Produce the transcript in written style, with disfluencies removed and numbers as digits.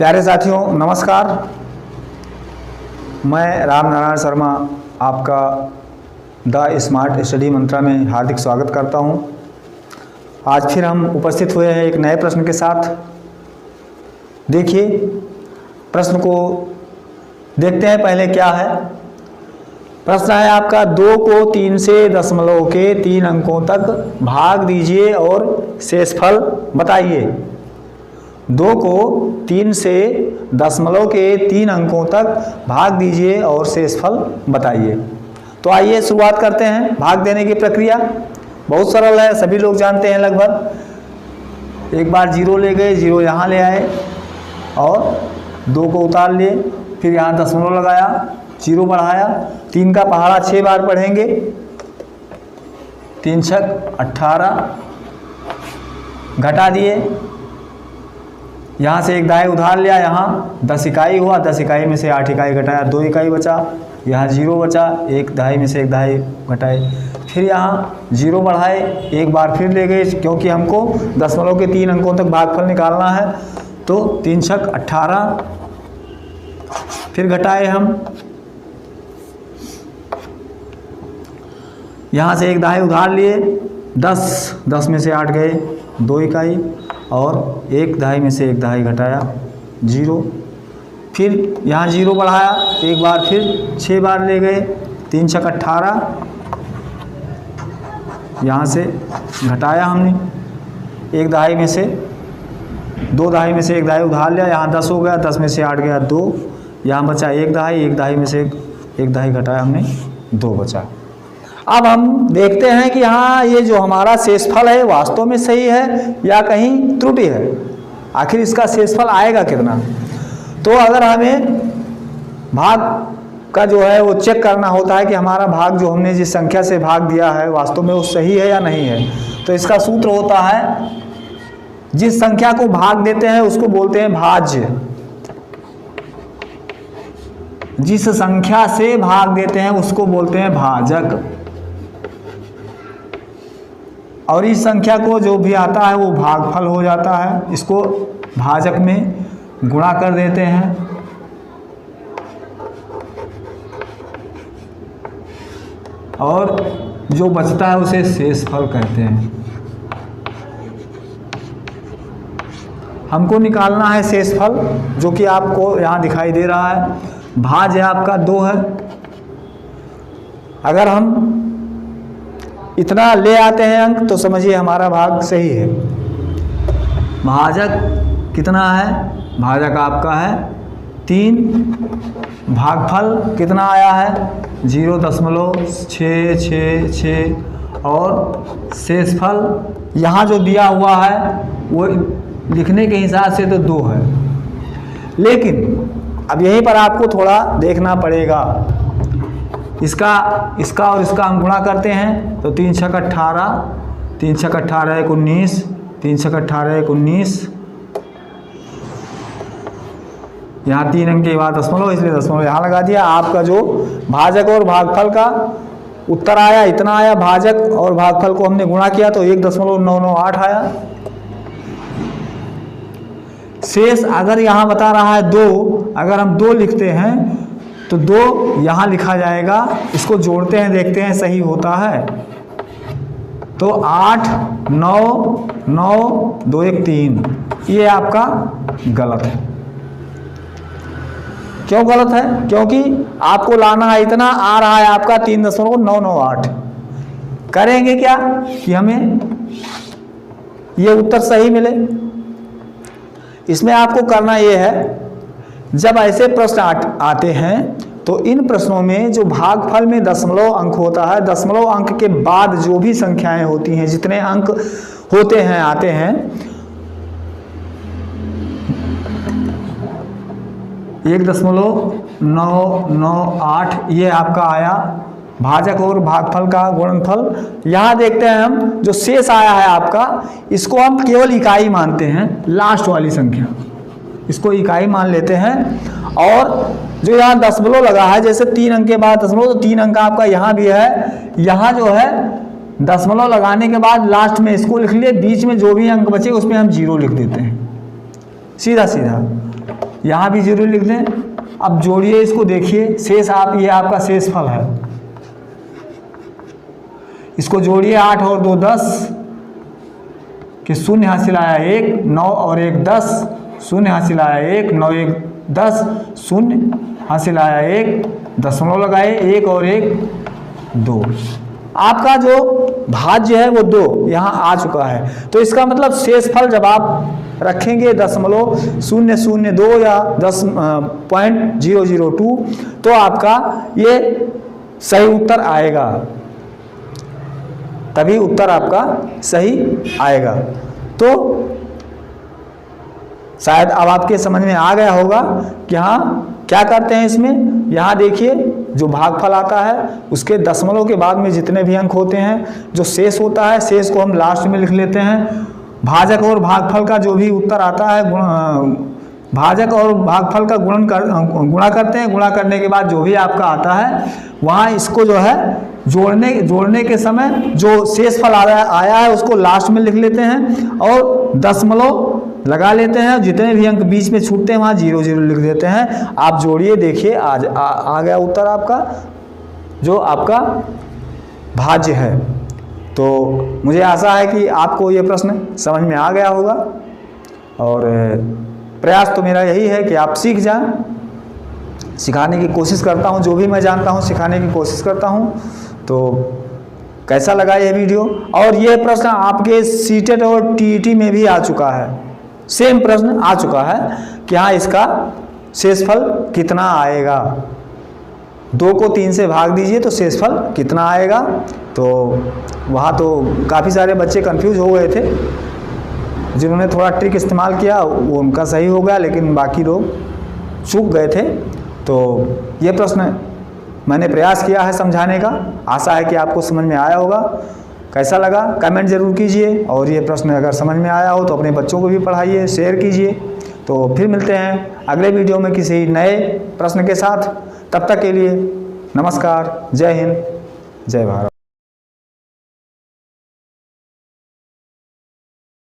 प्यारे साथियों नमस्कार। मैं राम नारायण शर्मा आपका द स्मार्ट स्टडी मंत्रा में हार्दिक स्वागत करता हूं। आज फिर हम उपस्थित हुए हैं एक नए प्रश्न के साथ। देखिए प्रश्न को देखते हैं पहले क्या है। प्रश्न है आपका 2 को 3 से दशमलव के 3 अंकों तक भाग दीजिए और शेषफल बताइए। 2 को 3 से दशमलव के 3 अंकों तक भाग दीजिए और शेषफल बताइए। तो आइए शुरुआत करते हैं। भाग देने की प्रक्रिया बहुत सरल है, सभी लोग जानते हैं लगभग। एक बार 0 ले गए, 0 यहाँ ले आए और 2 को उतार लिए, फिर यहाँ दशमलव लगाया, 0 बढ़ाया, 3 का पहाड़ा 6 बार पढ़ेंगे, 3 छक 18, घटा दिए, यहाँ से एक दाएँ उधार लिया, यहाँ 10 इकाई हुआ, 10 इकाई में से 8 इकाई घटाया, 2 इकाई बचा, यहाँ 0 बचा, एक दहाई में से एक दहाई घटाए, फिर यहाँ 0 बढ़ाए, एक बार फिर ले गए क्योंकि हमको दशमलव के 3 अंकों तक भागफल निकालना है। तो 3 छक 18, फिर घटाए हम, यहाँ से एक दहाई उधार लिए, 10 में से 8 गए, 2 इकाई, और एक दहाई में से एक दहाई घटाया, 0, फिर यहाँ 0 बढ़ाया, एक बार फिर 6 बार ले गए, 3 छक 18, यहाँ से घटाया हमने, एक दहाई में से 2 दहाई में से एक दहाई उधार लिया, यहाँ 10 हो गया, 10 में से 8 गया 2, यहाँ बचा एक दहाई में से एक दहाई घटाया हमने, 2 बचा। अब हम देखते हैं कि हाँ ये जो हमारा शेषफल है वास्तव में सही है या कहीं त्रुटि है, आखिर इसका शेषफल आएगा कितना। तो अगर हमें भाग का जो है वो चेक करना होता है कि हमारा भाग जो हमने जिस संख्या से भाग दिया है वास्तव में वो सही है या नहीं है, तो इसका सूत्र होता है जिस संख्या को भाग देते हैं उसको बोलते हैं भाज्य। जिस संख्या से भाग देते हैं उसको बोलते हैं भाजक, और इस संख्या को जो भी आता है वो भागफल हो जाता है। इसको भाजक में गुणा कर देते हैं और जो बचता है उसे शेषफल कहते हैं। हमको निकालना है शेषफल जो कि आपको यहाँ दिखाई दे रहा है। भाज्य आपका 2 है। अगर हम इतना ले आते हैं अंक तो समझिए हमारा भाग सही है। भाजक कितना है? भाजक आपका है 3। भागफल कितना आया है? 0.666 और शेषफल यहाँ जो दिया हुआ है वो लिखने के हिसाब से तो 2 है, लेकिन अब यहीं पर आपको थोड़ा देखना पड़ेगा। इसका और इसका हम गुणा करते हैं तो 3 छक 18, 3 छक 18 एक 19, 3 छक 18 एक 19, यहाँ 3 अंक के बाद दशमलव, इसलिए दशमलव यहाँ लगा दिया। आपका जो भाजक और भागफल का उत्तर आया इतना आया, भाजक और भागफल को हमने गुणा किया तो 1.998 आया। शेष अगर यहाँ बता रहा है 2, अगर हम 2 लिखते हैं तो 2 यहाँ लिखा जाएगा। इसको जोड़ते हैं, देखते हैं सही होता है। तो 8 9 9 2 1 3, ये आपका गलत है। क्यों गलत है? क्योंकि आपको लाना है इतना, आ रहा है आपका 3.998। करेंगे क्या कि हमें ये उत्तर सही मिले। इसमें आपको करना ये है, जब ऐसे प्रश्न आते हैं तो इन प्रश्नों में जो भागफल में दशमलव अंक होता है, दशमलव अंक के बाद जो भी संख्याएं होती हैं, जितने अंक होते हैं आते हैं, 1.998 ये आपका आया भाजक और भागफल का गुणनफल। यहाँ देखते हैं हम जो शेष आया है आपका, इसको हम केवल इकाई मानते हैं, लास्ट वाली संख्या इसको इकाई मान लेते हैं। और जो यहाँ दशमलव लगा है, जैसे 3 अंक के बाद दशमलव, तो 3 अंक आपका यहाँ भी है। यहाँ जो है दशमलव लगाने के बाद लास्ट में इसको लिख लिए, बीच में जो भी अंक बचे उसमें हम 0 लिख देते हैं, सीधा सीधा। यहाँ भी 0 लिख दें। अब जोड़िए इसको, देखिए शेष ये आपका शेष फल है, इसको जोड़िए 8 और 2 10 कि 0 हासिल आया 1, 9 और 1 10, 0 हासिल आया 1, 9 1 10, 0 हासिल आया 1, दशमलव लगाए 1 और 1 2। आपका जो भाज्य है वो 2 यहाँ आ चुका है। तो इसका मतलब शेषफल जब आप रखेंगे 0.002 या 10.002 तो आपका ये सही उत्तर आएगा, तभी उत्तर आपका सही आएगा। तो शायद अब आपके समझ में आ गया होगा कि हाँ क्या करते हैं इसमें। यहाँ देखिए जो भागफल आता है उसके दशमलव के बाद में जितने भी अंक होते हैं, जो शेष होता है शेष को हम लास्ट में लिख लेते हैं। भाजक और भागफल का जो भी उत्तर आता है, भाजक और भागफल का गुणा करते हैं। गुणा करने के बाद जो भी आपका आता है वहाँ इसको जो है जोड़ने के समय जो शेषफल आया है उसको लास्ट में लिख लेते हैं और दशमलव लगा लेते हैं। जितने भी अंक बीच में छूटते हैं वहाँ 0 0 लिख देते हैं। आप जोड़िए, देखिए आ गया उत्तर आपका, जो आपका भाज्य है। तो मुझे आशा है कि आपको ये प्रश्न समझ में आ गया होगा और प्रयास तो मेरा यही है कि आप सीख जाएं। सिखाने की कोशिश करता हूं, जो भी मैं जानता हूं सिखाने की कोशिश करता हूं। तो कैसा लगा ये वीडियो? और ये प्रश्न आपके सीटेट और टीईटी में भी आ चुका है, सेम प्रश्न आ चुका है कि हाँ इसका शेषफल कितना आएगा। 2 को 3 से भाग दीजिए तो शेषफल कितना आएगा। तो वहाँ तो काफ़ी सारे बच्चे कंफ्यूज हो गए थे, जिन्होंने थोड़ा ट्रिक इस्तेमाल किया वो उनका सही हो गया, लेकिन बाकी लोग चूक गए थे। तो ये प्रश्न मैंने प्रयास किया है समझाने का, आशा है कि आपको समझ में आया होगा। कैसा लगा कमेंट ज़रूर कीजिए, और ये प्रश्न अगर समझ में आया हो तो अपने बच्चों को भी पढ़ाइए, शेयर कीजिए। तो फिर मिलते हैं अगले वीडियो में किसी नए प्रश्न के साथ। तब तक के लिए नमस्कार, जय हिंद, जय भारत।